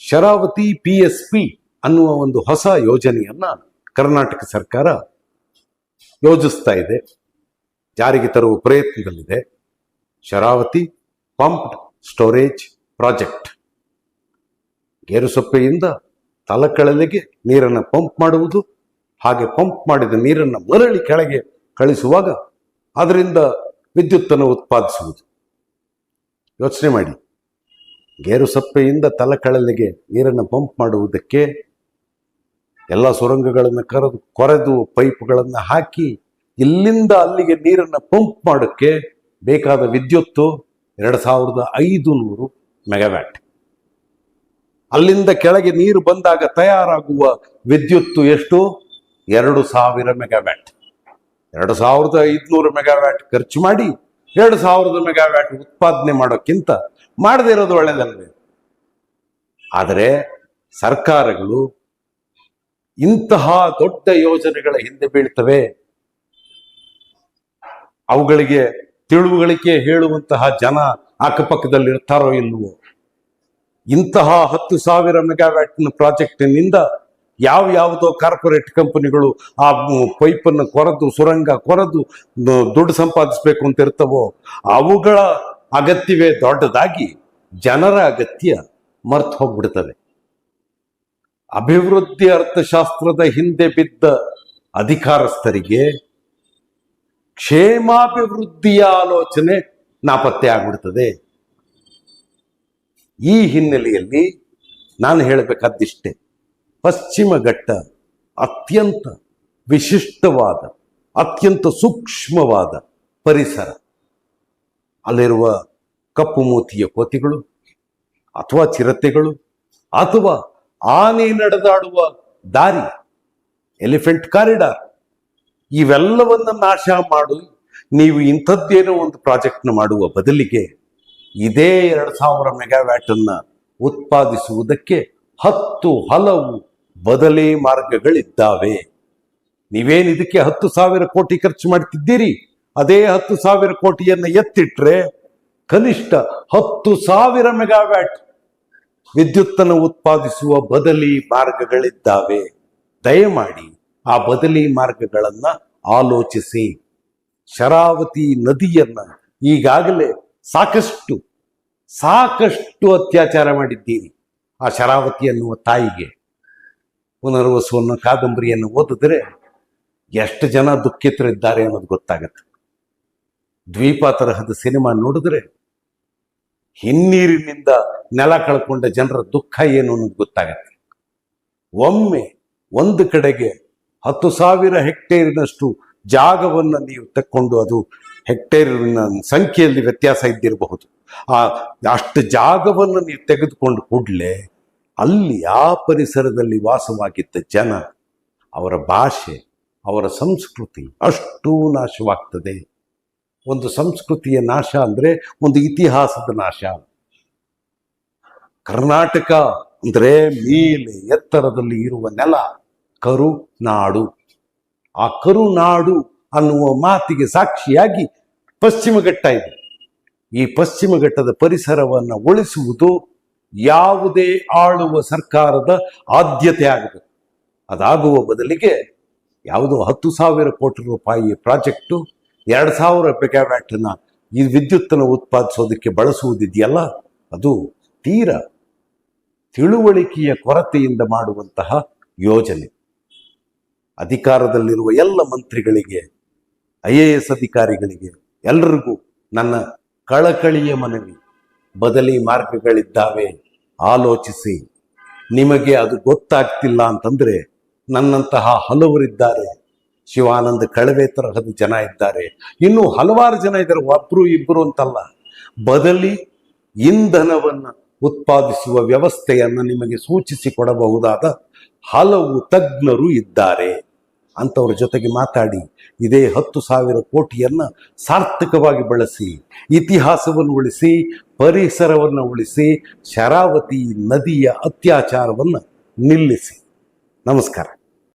Sharavati PSP ಅನ್ನುವ ಒಂದು ಹೊಸ ಯೋಜನೆಯನ್ನ ಕರ್ನಾಟಕ ಸರ್ಕಾರ ಯೋಜಿಸ್ತಾ ಇದೆ, ಜಾರಿಗೆ ತರುವ ಪ್ರಯತ್ನದಲ್ಲಿದೆ. Sharavathi pumped storage project. ಗೇರುಸೊಪ್ಪೆಯಿಂದ ತಲಕಳಲೆಗೆ ನೀರನ್ನು ಪಂಪ್ ಮಾಡುವುದು, ಹಾಗೆ ಪಂಪ್ ಮಾಡಿದ ನೀರನ್ನು ಮರಳಿ ಕೆಳಗೆ ಕಳಿಸುವಾಗ ಅದರಿಂದ ವಿದ್ಯುತ್ತನ್ನು ಉತ್ಪಾದಿಸುವುದು. ಯೋಚನೆ ಮಾಡಿ, ಗೇರುಸೊಪ್ಪೆಯಿಂದ ತಲಕಳಲೆಗೆ ನೀರನ್ನು ಪಂಪ್ ಮಾಡುವುದಕ್ಕೆ ಎಲ್ಲ ಸುರಂಗಗಳನ್ನು ಕೊರೆದು ಪೈಪ್ಗಳನ್ನು ಹಾಕಿ ಇಲ್ಲಿಂದ ಅಲ್ಲಿಗೆ ನೀರನ್ನು ಪಂಪ್ ಮಾಡೋಕ್ಕೆ ಬೇಕಾದ ವಿದ್ಯುತ್ತು 2500 ಮೆಗಾವ್ಯಾಟ್. ಅಲ್ಲಿಂದ ಕೆಳಗೆ ನೀರು ಬಂದಾಗ ತಯಾರಾಗುವ ವಿದ್ಯುತ್ತು ಎಷ್ಟು? 2000 ಮೆಗಾವ್ಯಾಟ್. 2500 ಮೆಗಾವ್ಯಾಟ್ ಖರ್ಚು ಮಾಡಿ 2000 ಮೆಗಾವ್ಯಾಟ್ ಉತ್ಪಾದನೆ ಮಾಡೋಕ್ಕಿಂತ ಮಾಡದೇ ಇರೋದು ಒಳ್ಳೆಯದಲ್ಲವೇ? ಆದರೆ ಸರ್ಕಾರಗಳು ಇಂತಹ ದೊಡ್ಡ ಯೋಜನೆಗಳ ಹಿಂದೆ ಬೀಳ್ತವೆ. ಅವುಗಳಿಗೆ ತಿಳುವಳಿಕೆ ಹೇಳುವಂತಹ ಜನ ಅಕ್ಕಪಕ್ಕದಲ್ಲಿ ಇರ್ತಾರೋ ಇಲ್ವೋ? ಇಂತಹ 10,000 ಮೆಗಾವ್ಯಾಟ್ನ ಪ್ರಾಜೆಕ್ಟಿನಿಂದ ಯಾವುದೋ ಕಾರ್ಪೊರೇಟ್ ಕಂಪನಿಗಳು ಆ ಪೈಪನ್ನು ಕೊರೆದು ಸುರಂಗ ಕೊರೆದು ದುಡ್ಡು ಸಂಪಾದಿಸಬೇಕು ಅಂತ ಇರ್ತವೋ ಅವುಗಳ ಅಗತ್ಯವೇ ದೊಡ್ಡದಾಗಿ ಜನರ ಅಗತ್ಯ ಮರ್ತು ಹೋಗ್ಬಿಡ್ತದೆ. ಅಭಿವೃದ್ಧಿ ಅರ್ಥಶಾಸ್ತ್ರದ ಹಿಂದೆ ಬಿದ್ದ ಅಧಿಕಾರಸ್ಥರಿಗೆ ಕ್ಷೇಮಾಭಿವೃದ್ಧಿಯ ಆಲೋಚನೆ ನಾಪತ್ತೆ ಆಗ್ಬಿಡ್ತದೆ. ಈ ಹಿನ್ನೆಲೆಯಲ್ಲಿ ನಾನು ಹೇಳಬೇಕಾದಿಷ್ಟೇ, ಪಶ್ಚಿಮ ಘಟ್ಟ ಅತ್ಯಂತ ವಿಶಿಷ್ಟವಾದ, ಅತ್ಯಂತ ಸೂಕ್ಷ್ಮವಾದ ಪರಿಸರ. ಅಲ್ಲಿರುವ ಕಪ್ಪು ಮೂತಿಯ ಕೋತಿಗಳು ಅಥವಾ ಚಿರತೆಗಳು ಅಥವಾ ಆನೆ ನಡೆದಾಡುವ ದಾರಿ, ಎಲಿಫೆಂಟ್ ಕಾರಿಡಾರ್, ಇವೆಲ್ಲವನ್ನ ನಾಶ ಮಾಡು ನೀವು ಇಂಥದ್ದೇನೋ ಒಂದು ಪ್ರಾಜೆಕ್ಟ್ನ ಮಾಡುವ ಬದಲಿಗೆ ಇದೇ 2000 ಮೆಗಾವ್ಯಾಟ್ ಅನ್ನ ಉತ್ಪಾದಿಸುವುದಕ್ಕೆ 10 ಹಲವು ಬದಲಿ ಮಾರ್ಗಗಳಿದ್ದಾವೆ. ನೀವೇನು ಇದಕ್ಕೆ 10,000 ಕೋಟಿ ಖರ್ಚು ಮಾಡ್ತಿದ್ದೀರಿ, ಅದೇ 10,000 ಕೋಟಿಯನ್ನು ಎತ್ತಿಟ್ರೆ ಕನಿಷ್ಠ 10,000 ಮೆಗಾವ್ಯಾಟ್ ವಿದ್ಯುತ್ತನ್ನು ಉತ್ಪಾದಿಸುವ ಬದಲಿ ಮಾರ್ಗಗಳಿದ್ದಾವೆ. ದಯಮಾಡಿ ಆ ಬದಲಿ ಮಾರ್ಗಗಳನ್ನ ಆಲೋಚಿಸಿ. ಶರಾವತಿ ನದಿಯನ್ನ ಈಗಾಗಲೇ ಸಾಕಷ್ಟು ಅತ್ಯಾಚಾರ ಮಾಡಿದ್ದೀರಿ. ಆ ಶರಾವತಿ ಅನ್ನುವ ತಾಯಿಗೆ ಪುನರ್ವಸು ಅನ್ನೋ ಕಾದಂಬರಿಯನ್ನು ಓದಿದ್ರೆ ಎಷ್ಟು ಜನ ದುಃಖಿತರಿದ್ದಾರೆ ಅನ್ನೋದು ಗೊತ್ತಾಗತ್ತೆ. ದ್ವೀಪ ತರಹದ ಸಿನಿಮಾ ನೋಡಿದ್ರೆ ಹಿನ್ನೀರಿನಿಂದ ನೆಲ ಕಳ್ಕೊಂಡ ಜನರ ದುಃಖ ಏನು ಅನ್ನೋದು ಗೊತ್ತಾಗತ್ತೆ. ಒಮ್ಮೆ ಒಂದು ಕಡೆಗೆ 10,000 ಹೆಕ್ಟೇರಿನಷ್ಟು ಜಾಗವನ್ನು ನೀವು ತಕ್ಕೊಂಡು, ಅದು ಹೆಕ್ಟೇರಿನ ಸಂಖ್ಯೆಯಲ್ಲಿ ವ್ಯತ್ಯಾಸ ಇದ್ದಿರಬಹುದು, ಅಷ್ಟು ಜಾಗವನ್ನು ನೀವು ತೆಗೆದುಕೊಂಡು ಕೂಡಲೇ ಅಲ್ಲಿ ಆ ಪರಿಸರದಲ್ಲಿ ವಾಸವಾಗಿದ್ದ ಜನ, ಅವರ ಭಾಷೆ, ಅವರ ಸಂಸ್ಕೃತಿ ಅಷ್ಟೂ ನಾಶವಾಗ್ತದೆ. ಒಂದು ಸಂಸ್ಕೃತಿಯ ನಾಶ ಅಂದ್ರೆ ಒಂದು ಇತಿಹಾಸದ ನಾಶ. ಕರ್ನಾಟಕ ಅಂದ್ರೆ ಮೇಲೆ ಎತ್ತರದಲ್ಲಿ ಇರುವ ನೆಲ, ಕರುನಾಡು. ಆ ಕರುನಾಡು ಅನ್ನುವ ಮಾತಿಗೆ ಸಾಕ್ಷಿಯಾಗಿ ಪಶ್ಚಿಮ ಘಟ್ಟ ಇದೆ. ಈ ಪಶ್ಚಿಮ ಘಟ್ಟದ ಪರಿಸರವನ್ನು ಉಳಿಸುವುದು ಯಾವುದೇ ಆಳುವ ಸರ್ಕಾರದ ಆದ್ಯತೆ ಆಗಬೇಕು. ಅದಾಗುವ ಬದಲಿಗೆ ಯಾವುದೋ 10,000 ಕೋಟಿ ರೂಪಾಯಿ ಪ್ರಾಜೆಕ್ಟು 2,000 ಮೆಗಾವ್ಯಾಟ್ನ ಈ ವಿದ್ಯುತ್ತನ್ನು ಉತ್ಪಾದಿಸೋದಕ್ಕೆ ಬಳಸುವುದಿದೆಯಲ್ಲ, ಅದು ತೀರಾ ತಿಳುವಳಿಕೆಯ ಕೊರತೆಯಿಂದ ಮಾಡುವಂತಹ ಯೋಜನೆ. ಅಧಿಕಾರದಲ್ಲಿರುವ ಎಲ್ಲ ಮಂತ್ರಿಗಳಿಗೆ, IAS ಅಧಿಕಾರಿಗಳಿಗೆ, ಎಲ್ಲರಿಗೂ ನನ್ನ ಕಳಕಳಿಯ ಮನವಿ, ಬದಲಿ ಮಾರ್ಗಗಳಿದ್ದಾವೆ, ಆಲೋಚಿಸಿ. ನಿಮಗೆ ಅದು ಗೊತ್ತಾಗ್ತಿಲ್ಲ ಅಂತಂದ್ರೆ ನನ್ನಂತಹ ಹಲವರಿದ್ದಾರೆ. ಶಿವಾನಂದ ಕಳವೆ ತರಹದ ಜನ ಇದ್ದಾರೆ, ಇನ್ನೂ ಹಲವಾರು ಜನ ಇದ್ದಾರೆ, ಒಬ್ರು ಇಬ್ಬರು ಅಂತಲ್ಲ. ಬದಲಿ ಇಂಧನವನ್ನು ಉತ್ಪಾದಿಸುವ ವ್ಯವಸ್ಥೆಯನ್ನು ನಿಮಗೆ ಸೂಚಿಸಿ ಕೊಡಬಹುದಾದ ಹಲವು ತಜ್ಞರು ಇದ್ದಾರೆ. ಅಂಥವ್ರ ಜೊತೆಗೆ ಮಾತಾಡಿ ಇದೇ 10,000 ಕೋಟಿಯನ್ನ ಸಾರ್ಥಕವಾಗಿ ಬಳಸಿ, ಇತಿಹಾಸವನ್ನು ಉಳಿಸಿ, ಪರಿಸರವನ್ನು ಉಳಿಸಿ, ಶರಾವತಿ ನದಿಯ ಅತ್ಯಾಚಾರವನ್ನು ನಿಲ್ಲಿಸಿ. ನಮಸ್ಕಾರ.